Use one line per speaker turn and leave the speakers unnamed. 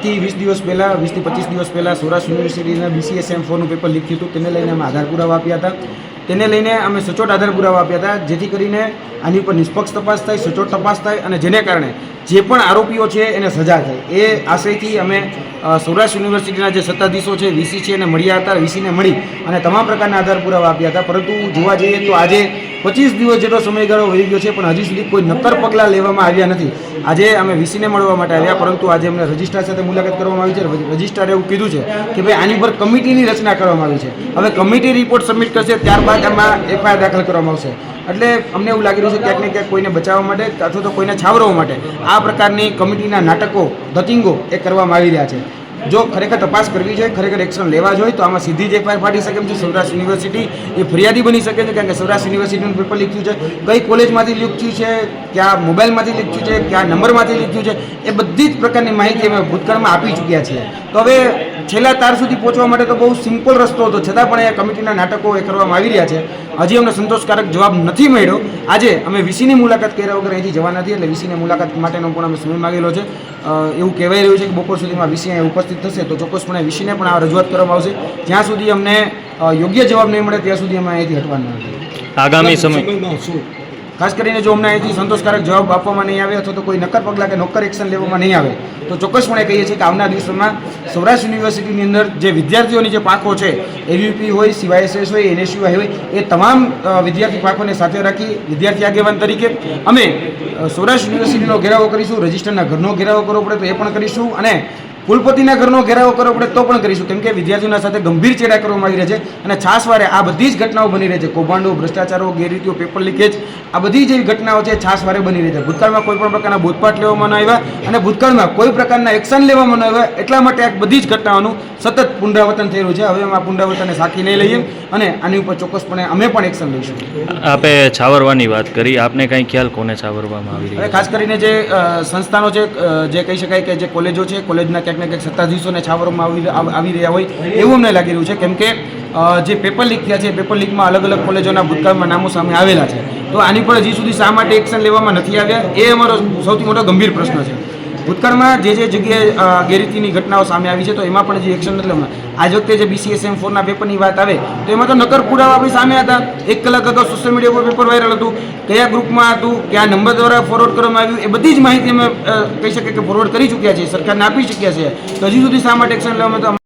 આજથી 20 દિવસ પહેલાં 20 થી 25 દિવસ પહેલાં સૌરાષ્ટ્ર યુનિવર્સિટીના BCSM 4નું પેપર લીક થયું હતું. તેને લઈને અમે આધાર પુરાવા આપ્યા હતા. તેને લઈને અમે સચોટ આધાર પુરાવા આપ્યા હતા, જેથી કરીને આની ઉપર નિષ્પક્ષ તપાસ થાય, સચોટ તપાસ થાય અને જેને કારણે જે પણ આરોપીઓ છે એને સજા થાય. એ આશયથી અમે સૌરાષ્ટ્ર યુનિવર્સિટીના જે સત્તાધીશો છે, VC છે, એને મળ્યા હતા. VCને મળી અને તમામ પ્રકારના આધાર પુરાવા આપ્યા હતા. પરંતુ જોવા જઈએ તો આજે 25 દિવસ જેટલો સમયગાળો વહી ગયો છે, પણ હજી સુધી કોઈ નક્કર પગલાં લેવામાં આવ્યા નથી. આજે અમે VCને મળવા માટે આવ્યા, પરંતુ આજે અમને રજિસ્ટ્રાર સાથે મુલાકાત કરવામાં આવી છે. રજિસ્ટ્રારે એવું કીધું છે કે ભાઈ આની પર કમિટીની રચના કરવામાં આવી છે. હવે કમિટી રિપોર્ટ સબમિટ કરશે, ત્યારબાદ આમાં FIR દાખલ કરવામાં આવશે. એટલે અમને એવું લાગી રહ્યું છે ક્યાંક ને ક્યાંક કોઈને બચાવવા માટે અથવા તો કોઈને છાવરવા માટે આ પ્રકારની કમિટીના નાટકો, ધતિંગો એ કરવામાં આવી રહ્યા છે. જો ખરેખર તપાસ કરવી જોઈએ, ખરેખર એક્શન લેવા જોઈએ તો આમાં સીધી જ FIR ફાટી શકે એમ છે. સૌરાષ્ટ્ર યુનિવર્સિટી એ ફરિયાદી બની શકે છે, કારણ કે સૌરાષ્ટ્ર યુનિવર્સિટીનું પેપર લીક થયું છે, કઈ કોલેજમાંથી લીક થયું છે, કયા મોબાઈલમાંથી લીક થયું છે, કયા નંબરમાંથી લીક થયું છે, એ બધી જ પ્રકારની માહિતી અમે ભૂતકાળમાં આપી ચૂક્યા છીએ. તો હવે છેલ્લા તાર સુધી પહોંચવા માટે તો બહુ સિમ્પલ રસ્તો હતો, છતાં પણ એ કમિટીના નાટકો એ કરવામાં આવી રહ્યા છે. હજી અમને સંતોષકારક જવાબ નથી મળ્યો. આજે અમે VCની મુલાકાત કર્યા વગર અહીંથી જવા નથી, એટલે VCની મુલાકાત માટેનો પણ અમે સમય માગેલો છે. એવું કહેવાય રહ્યું છે કે બપોર સુધીમાં VC અહીંયા ઉપસ્થિત થશે, તો ચોક્કસપણે VCને પણ આ રજૂઆત કરવામાં આવશે. જ્યાં સુધી અમને યોગ્ય જવાબ નહીં મળે ત્યાં સુધી અમે અહીંથી હટવાના નથી.
આગામી સમયમાં શું
ખાસ કરીને જો અમને અહીંથી સંતોષકારક જવાબ આપવામાં નહીં આવે અથવા તો કોઈ નક્કર પગલાં કે નોકર એક્શન લેવામાં નહીં આવે તો ચોક્કસપણે કહીએ છીએ કે આવનાર દિવસોમાં સૌરાષ્ટ્ર યુનિવર્સિટીની અંદર જે વિદ્યાર્થીઓની જે પાંખો છે, AVP હોય, CYSS હોય, NSU હોય, એ તમામ વિદ્યાર્થી પાંખોને સાથે રાખી વિદ્યાર્થી આગેવાન તરીકે અમે સૌરાષ્ટ્ર યુનિવર્સિટીનો ઘેરાવો કરીશું. રજિસ્ટરના ઘરનો ઘેરાવો કરવો પડે તો એ પણ કરીશું અને કુલપતિના ઘરનો ઘેરાવો કરવો પડે તો પણ કરીશું, કેમ કે વિદ્યાર્થીઓના સાથે ગંભીર ચેડા કરવામાં આવી રહ્યા છે અને છાસવારે આ બધી જ ઘટનાઓ બની રહી છે. કૌભાંડો, ભ્રષ્ટાચારો, ગેરરીતિઓ, પેપર લીકેજ, આ બધી જેવી ઘટનાઓ છે છાસવારે બની રહી છે. ભૂતકાળમાં કોઈ પણ પ્રકારના બોધપાઠ લેવામાં ન આવ્યા અને ભૂતકાળમાં કોઈ પ્રકારના એક્શન લેવામાં ન આવ્યા, એટલા માટે આ બધી જ ઘટનાઓનું સતત પુનરાવર્તન થઈ રહ્યું છે. હવે અમે આ પુનરાવર્તનને સાખી નહીં લઈએ અને આની ઉપર ચોક્કસપણે અમે પણ એક્શન લઈશું.
આપે છાવરવાની વાત કરી, આપને કંઈ ખ્યાલ કોને છાવરવામાં આવી
હવે ખાસ કરીને જે સંસ્થાનો છે, જે કહી શકાય કે જે કોલેજો છે, કોલેજના ક્યાંક ને ક્યાંક સત્તાધીશોને છાવરવામાં આવી રહ્યા હોય એવું અમને લાગી રહ્યું છે, કેમ કે જે પેપર લીક થયા છે, પેપર લીકમાં અલગ અલગ કોલેજોના ભૂતકાળમાં નામો સામે આવેલા છે. તો આની પર હજી સુધી શા માટે એક્શન લેવામાં નથી આવ્યા એ અમારો સૌથી મોટો ગંભીર પ્રશ્ન છે. ભૂતકાળમાં જે જગ્યાએ ગેરરીતિની ઘટનાઓ સામે આવી છે તો એમાં પણ જે એક્શન નથી લેવામાં. આજ વખતે જે BCSM 4ના પેપરની વાત આવે તો એમાં તો નક્કર પુરાવા આપણી સામે હતા. 1 કલાક અગાઉ સોશિયલ મીડિયા પર પેપર વાયરલ હતું, કયા ગ્રુપમાં હતું, કયા નંબર દ્વારા ફોરવર્ડ કરવામાં આવ્યું, એ બધી જ માહિતી અમે કહી શકીએ કે ફોરવર્ડ કરી ચૂક્યા છીએ, સરકારને આપી ચૂક્યા છીએ. તો હજી સુધી શા માટે એક્શન લેવામાં તો